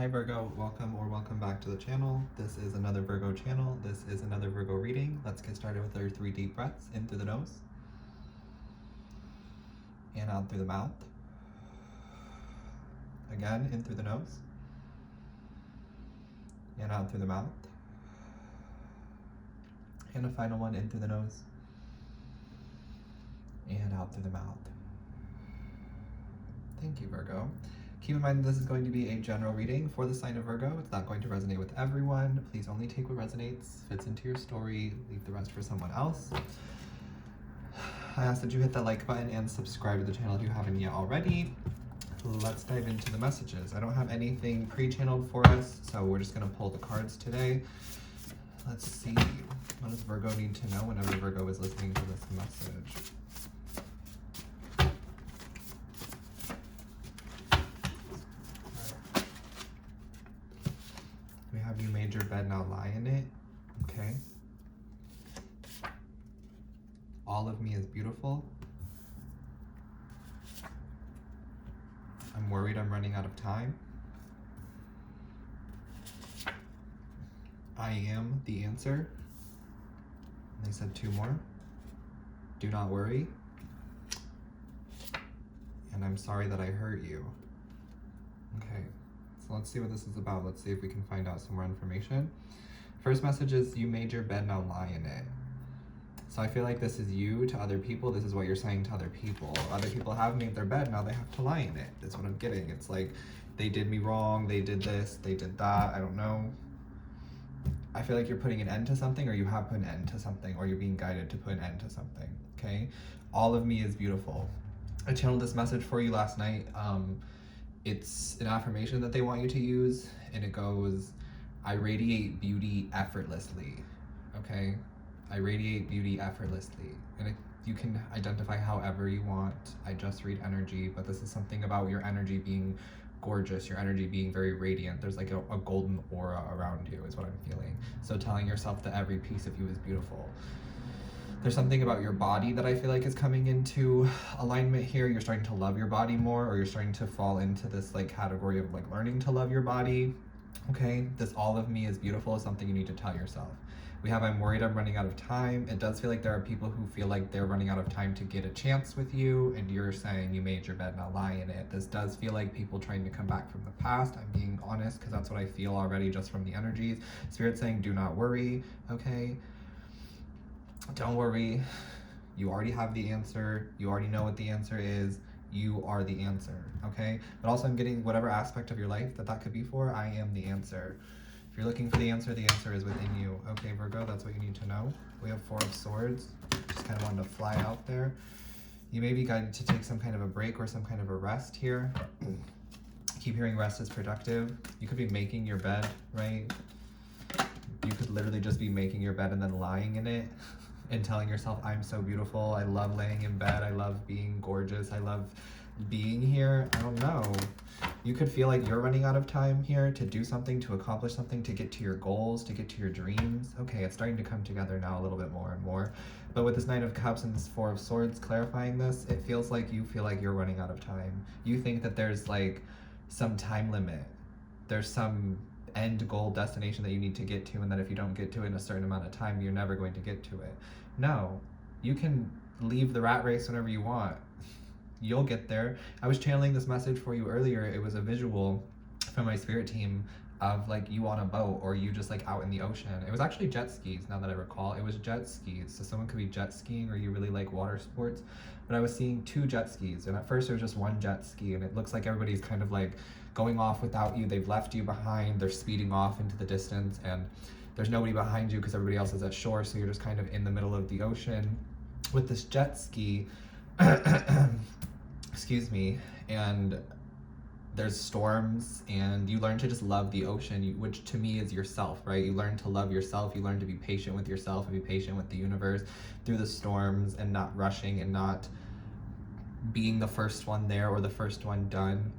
Hi Virgo, welcome back to the channel. This is another Virgo channel. This is another Virgo reading. Let's get started with our 3 deep breaths. In through the nose and out through the mouth. Again, in through the nose and out through the mouth. And a final one, in through the nose and out through the mouth. Thank you, Virgo. Keep in mind this is going to be a general reading for the sign of Virgo. It's not going to resonate with everyone. Please only take what resonates, fits into your story, leave the rest for someone else. I ask that you hit that like button and subscribe to the channel if you haven't yet already. Let's dive into the messages. I don't have anything pre-channeled for us, so we're just going to pull the cards today. Let's see. What does Virgo need to know whenever Virgo is listening to this message? We have you made your bed, now lie in it. Okay. All of me is beautiful. I'm worried I'm running out of time. I am the answer. And they said 2 more. Do not worry. And I'm sorry that I hurt you. Okay. So let's see what this is about. Let's see if we can find out some more information. First message is you made your bed, now lie in it. So I feel like this is you to other people. This is what you're saying to other people. Other people have made their bed, now they have to lie in it. That's what I'm getting. It's like they did me wrong, they did this, they did that, I don't know. I feel like you're putting an end to something, or you have put an end to something, or you're being guided to put an end to something, okay? All of me is beautiful. I channeled this message for you last night. It's an affirmation that they want you to use, and it goes, I radiate beauty effortlessly, okay? I radiate beauty effortlessly. And you can identify however you want. I just read energy, but this is something about your energy being gorgeous, your energy being very radiant. There's like a golden aura around you is what I'm feeling. So telling yourself that every piece of you is beautiful. There's something about your body that I feel like is coming into alignment here. You're starting to love your body more, or you're starting to fall into this like category of like learning to love your body. Okay, this all of me is beautiful is something you need to tell yourself. We have I'm worried I'm running out of time. It does feel like there are people who feel like they're running out of time to get a chance with you, and you're saying you made your bed, now lie in it. This does feel like people trying to come back from the past. I'm being honest because that's what I feel already just from the energies. Spirit saying do not worry, okay? Don't worry. You already have the answer. You already know what the answer is. You are the answer, okay? But also I'm getting whatever aspect of your life that could be for, I am the answer. If you're looking for the answer is within you. Okay, Virgo, that's what you need to know. We have 4 of Swords. Just kind of wanted to fly out there. You may be guided to take some kind of a break or some kind of a rest here. Keep hearing rest is productive. You could be making your bed, right? You could literally just be making your bed and then lying in it and telling yourself, I'm so beautiful. I love laying in bed. I love being gorgeous. I love being here. I don't know. You could feel like you're running out of time here to do something, to accomplish something, to get to your goals, to get to your dreams. Okay, it's starting to come together now a little bit more and more. But with this 9 of Cups and this 4 of Swords clarifying this, it feels like you feel like you're running out of time. You think that there's like some time limit. There's some end goal destination that you need to get to, and that if you don't get to it in a certain amount of time, you're never going to get to it. No, you can leave the rat race whenever you want. You'll get there. I was channeling this message for you earlier. It was a visual from my spirit team of like you on a boat, or you just like out in the ocean. It was actually jet skis, now that I recall. It was jet skis. So someone could be jet skiing, or you really like water sports. But I was seeing 2 jet skis, and at first there was just 1 jet ski, and it looks like everybody's kind of like going off without you. They've left you behind. They're speeding off into the distance, and there's nobody behind you because everybody else is at shore. So you're just kind of in the middle of the ocean with this jet ski. Excuse me. And there's storms, and you learn to just love the ocean, which to me is yourself, right? You learn to love yourself. You learn to be patient with yourself and be patient with the universe through the storms, and not rushing and not being the first one there or the first one done.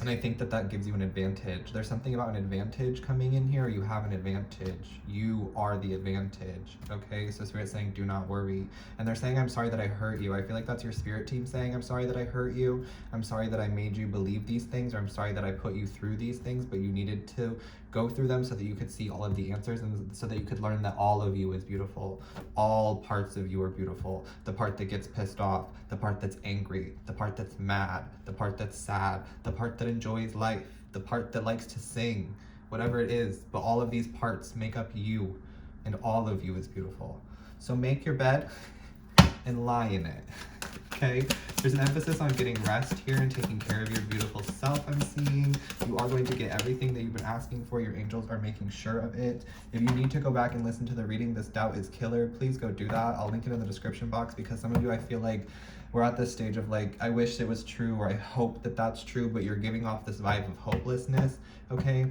And I think that that gives you an advantage. There's something about an advantage coming in here. You have an advantage. You are the advantage. Okay, so Spirit's saying, do not worry. And they're saying, I'm sorry that I hurt you. I feel like that's your spirit team saying, I'm sorry that I hurt you. I'm sorry that I made you believe these things, or I'm sorry that I put you through these things, but you needed to go through them so that you could see all of the answers, and so that you could learn that all of you is beautiful. All parts of you are beautiful. The part that gets pissed off, the part that's angry, the part that's mad, the part that's sad, the part that enjoys life, the part that likes to sing, whatever it is, but all of these parts make up you, and all of you is beautiful. So make your bed and lie in it. Okay, there's an emphasis on getting rest here and taking care of your beautiful self. I'm seeing you are going to get everything that you've been asking for. Your angels are making sure of it. If you need to go back and listen to the reading, This Doubt is Killer, please go do that. I'll link it in the description box, because some of you, I feel like we're at this stage of like, I wish it was true, or I hope that that's true, but you're giving off this vibe of hopelessness. Okay,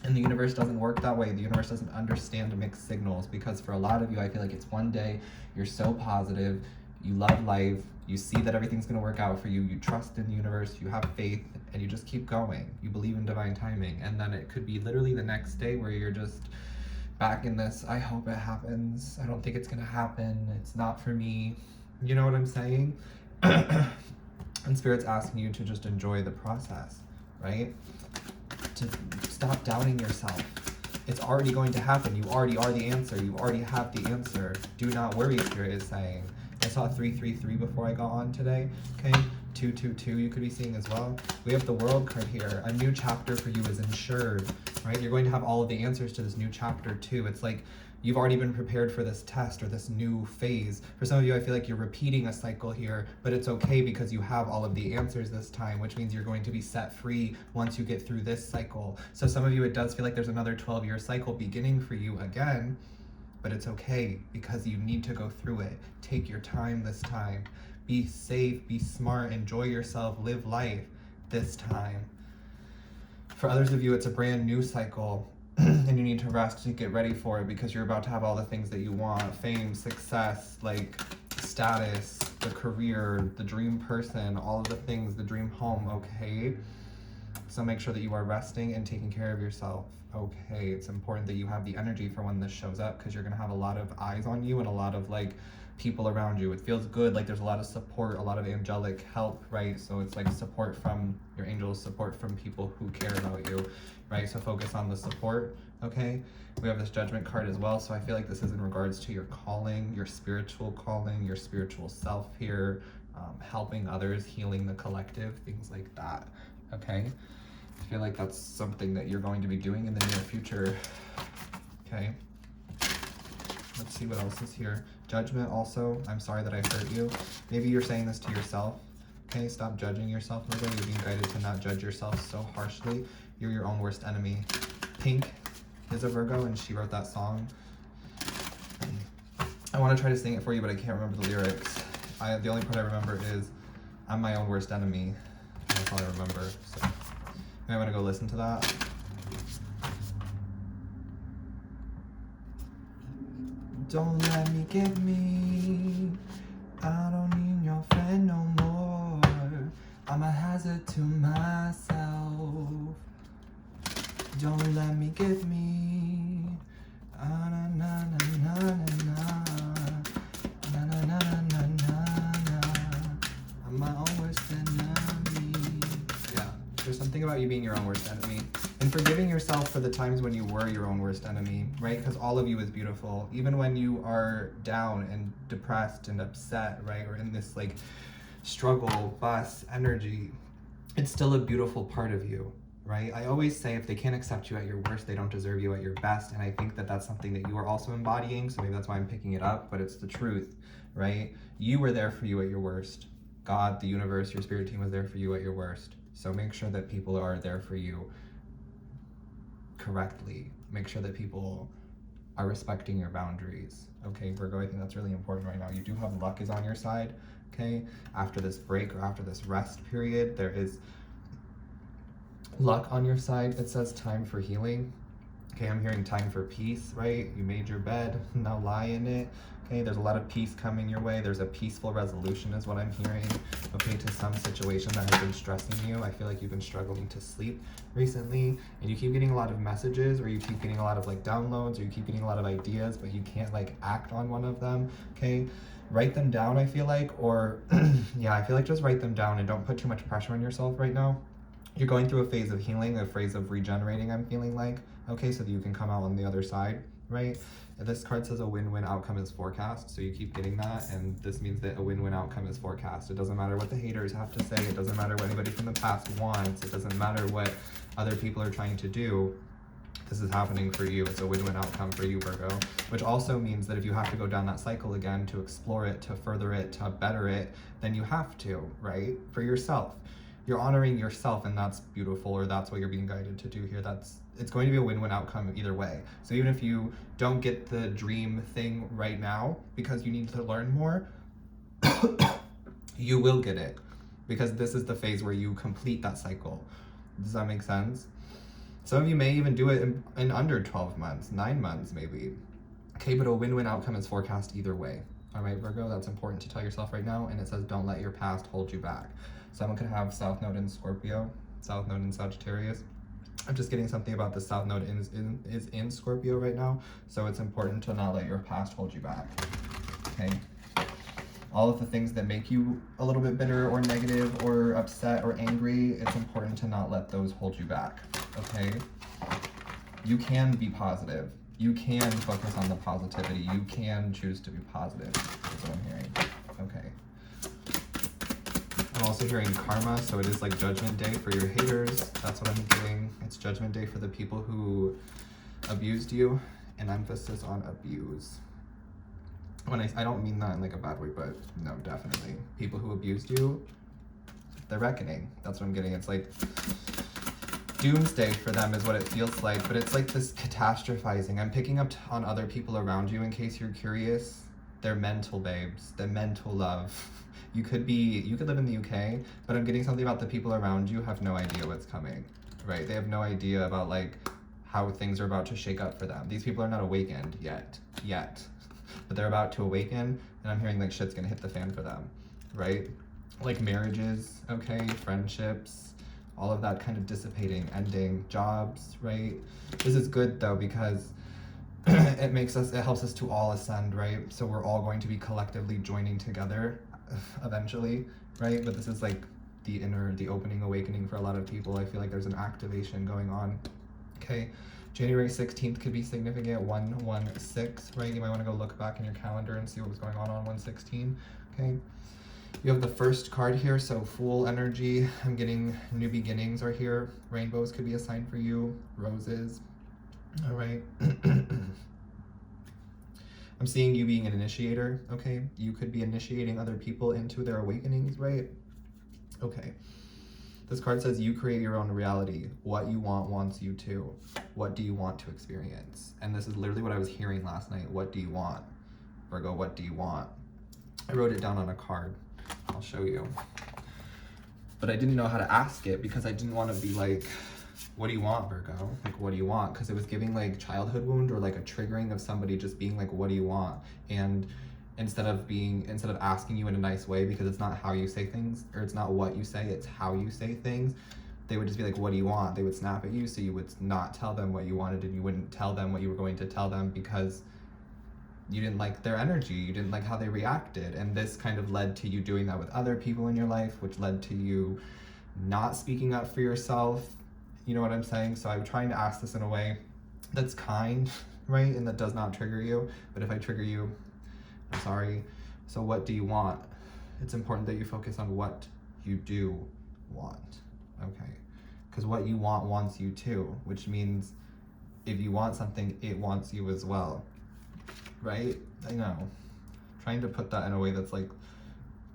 and the universe doesn't work that way. The universe doesn't understand mixed signals, because for a lot of you, I feel like it's one day you're so positive, you love life, you see that everything's going to work out for you, you trust in the universe, you have faith, and you just keep going. You believe in divine timing. And then it could be literally the next day where you're just back in this, I hope it happens, I don't think it's going to happen, it's not for me. You know what I'm saying? And Spirit's asking you to just enjoy the process, right? To stop doubting yourself. It's already going to happen. You already are the answer. You already have the answer. Do not worry, Spirit is saying. I saw 333 before I got on today. Okay, 222 you could be seeing as well. We have the World card here. A new chapter for you is ensured, right? You're going to have all of the answers to this new chapter too. It's like you've already been prepared for this test or this new phase. For some of you, I feel like you're repeating a cycle here, but it's okay because you have all of the answers this time, which means you're going to be set free once you get through this cycle. So some of you, it does feel like there's another 12-year cycle beginning for you again, but it's okay because you need to go through it. Take your time this time. Be safe, be smart, enjoy yourself, live life this time. For others of you, it's a brand new cycle. And you need to rest to get ready for it, because you're about to have all the things that you want: fame, success, like status, the career, the dream person, all of the things, the dream home. Okay, so make sure that you are resting and taking care of yourself. Okay, it's important that you have the energy for when this shows up, because you're gonna have a lot of eyes on you and a lot of like people around you. It feels good, like there's a lot of support, a lot of angelic help, right? So it's like support from your angels, support from people who care about you, right? So focus on the support. Okay, we have this Judgment card as well, so I feel like this is in regards to your calling, your spiritual calling, your spiritual self here, helping others, healing the collective, things like that. Okay, I feel like that's something that you're going to be doing in the near future. Okay, let's see what else is here. Judgment also, I'm sorry that I hurt you. Maybe you're saying this to yourself. Okay, stop judging yourself, Virgo. You're being guided to not judge yourself so harshly. You're your own worst enemy. Pink is a Virgo, and she wrote that song. I want to try to sing it for you, but I can't remember the lyrics. The only part I remember is, I'm my own worst enemy. That's all I remember. So you might want to go listen to that. Don't let me get me. I don't need your friend no more. I'm a hazard to myself. Don't let me get me. Ah, na, na, na, na, na, na, na, na, na, na, na. I'm my own worst enemy. Yeah, there's something about you being your own worst enemy. And forgiving yourself for the times when you were your own worst enemy, right? Because all of you is beautiful. Even when you are down and depressed and upset, right? Or in this like struggle, bus, energy, it's still a beautiful part of you, right? I always say if they can't accept you at your worst, they don't deserve you at your best. And I think that that's something that you are also embodying. So maybe that's why I'm picking it up, but it's the truth, right? You were there for you at your worst. God, the universe, your spirit team was there for you at your worst. So make sure that people are there for you correctly. Make sure that people are respecting your boundaries. Okay, Virgo, I think that's really important right now. You do have luck is on your side, okay? After this break or after this rest period, there is luck on your side. It says time for healing. Okay, I'm hearing time for peace, right? You made your bed, now lie in it. Okay, there's a lot of peace coming your way. There's a peaceful resolution is what I'm hearing, okay, to some situation that has been stressing you. I feel like you've been struggling to sleep recently, and you keep getting a lot of messages, or you keep getting a lot of like downloads, or you keep getting a lot of ideas, but you can't like act on one of them, okay? Write them down, I feel like, or yeah, I feel like just write them down and don't put too much pressure on yourself right now. You're going through a phase of healing, a phase of regenerating, I'm feeling like, okay, so that you can come out on the other side, right? This card says a win-win outcome is forecast, so you keep getting that, and this means that a win-win outcome is forecast. It doesn't matter what the haters have to say, it doesn't matter what anybody from the past wants, it doesn't matter what other people are trying to do. This is happening for you. It's a win-win outcome for you, Virgo, which also means that if you have to go down that cycle again to explore it, to further it, to better it, then you have to, right? For yourself. You're honoring yourself, and that's beautiful, or that's what you're being guided to do here. It's going to be a win-win outcome either way. So even if you don't get the dream thing right now because you need to learn more, you will get it, because this is the phase where you complete that cycle. Does that make sense? Some of you may even do it in under 12 months, 9 months maybe. Okay, but a win-win outcome is forecast either way. All right, Virgo, that's important to tell yourself right now. And it says, don't let your past hold you back. Someone could have South Node in Scorpio, South Node in Sagittarius. I'm just getting something about the South Node is in Scorpio right now. So it's important to not let your past hold you back, okay? All of the things that make you a little bit bitter or negative or upset or angry, it's important to not let those hold you back, okay? You can be positive. You can focus on the positivity. You can choose to be positive, is what I'm hearing, okay? I'm also hearing karma, so it is like judgment day for your haters. That's what I'm getting. It's judgment day for the people who abused you, an emphasis on abuse. When I don't mean that in like a bad way, but no, definitely. People who abused you, they're reckoning. That's what I'm getting. It's like doomsday for them is what it feels like, but it's like this catastrophizing. I'm picking up on other people around you in case you're curious. They're mental babes, they're mental love. You could live in the UK, but I'm getting something about the people around you have no idea what's coming, right? They have no idea about like how things are about to shake up for them. These people are not awakened yet, but they're about to awaken, and I'm hearing like shit's gonna hit the fan for them, right? Like marriages, okay, friendships, all of that kind of dissipating, ending, jobs, right? This is good though, because it helps us to all ascend, right? So we're all going to be collectively joining together eventually, right? But this is like the opening awakening for a lot of people. I feel like there's an activation going on, okay? January 16th could be significant, 116, right? You might want to go look back in your calendar and see what was going on 116, okay? You have the first card here, so Fool energy. I'm getting new beginnings are here. Rainbows could be a sign for you, roses, all right? I'm seeing you being an initiator, okay? You could be initiating other people into their awakenings, right? Okay. This card says you create your own reality. What you want wants you to. What do you want to experience? And this is literally what I was hearing last night. What do you want? Virgo, what do you want? I wrote it down on a card. I'll show you. But I didn't know how to ask it because I didn't want to be like, what do you want, Virgo? Like, what do you want? Because it was giving like childhood wound or like a triggering of somebody just being like, what do you want? And instead of asking you in a nice way, because it's not how you say things, or it's not what you say, it's how you say things, they would just be like, what do you want? They would snap at you, so you would not tell them what you wanted, and you wouldn't tell them what you were going to tell them because you didn't like their energy, you didn't like how they reacted. And this kind of led to you doing that with other people in your life, which led to you not speaking up for yourself. You know what I'm saying? So I'm trying to ask this in a way that's kind, right? And that does not trigger you. But if I trigger you, I'm sorry. So what do you want? It's important that you focus on what you do want, okay? Because what you want wants you too, which means if you want something, it wants you as well, right? I know. Trying to put that in a way that's like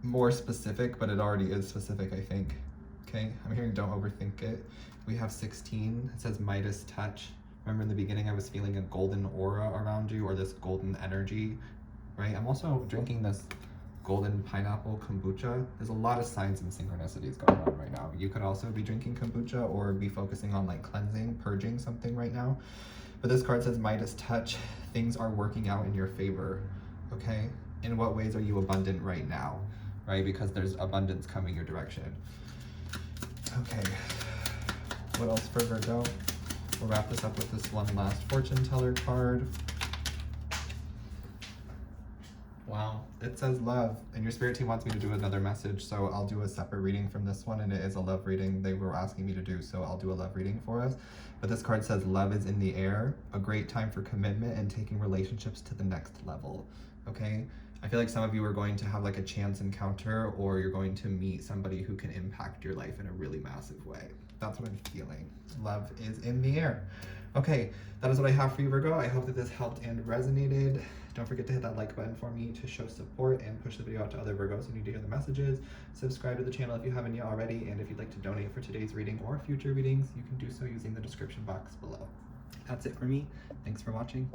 more specific, but it already is specific, I think. Okay, I'm hearing don't overthink it. We have 16, it says Midas touch. Remember in the beginning I was feeling a golden aura around you, or this golden energy, right? I'm also drinking this golden pineapple kombucha. There's a lot of signs and synchronicities going on right now. You could also be drinking kombucha or be focusing on like cleansing, purging something right now. But this card says Midas touch. Things are working out in your favor, okay? In what ways are you abundant right now, right? Because there's abundance coming your direction. Okay, what else for Virgo? We'll wrap this up with this one last fortune teller card. Wow, it says love, and your spirit team wants me to do another message, so I'll do a separate reading from this one, and it is a love reading they were asking me to do, so I'll do a love reading for us. But this card says love is in the air, a great time for commitment and taking relationships to the next level, okay? I feel like some of you are going to have like a chance encounter, or you're going to meet somebody who can impact your life in a really massive way. That's what I'm feeling. Love is in the air. Okay, that is what I have for you, Virgo. I hope that this helped and resonated. Don't forget to hit that like button for me to show support and push the video out to other Virgos who need to hear the messages. Subscribe to the channel if you haven't yet already, and if you'd like to donate for today's reading or future readings, you can do so using the description box below. That's it for me. Thanks for watching.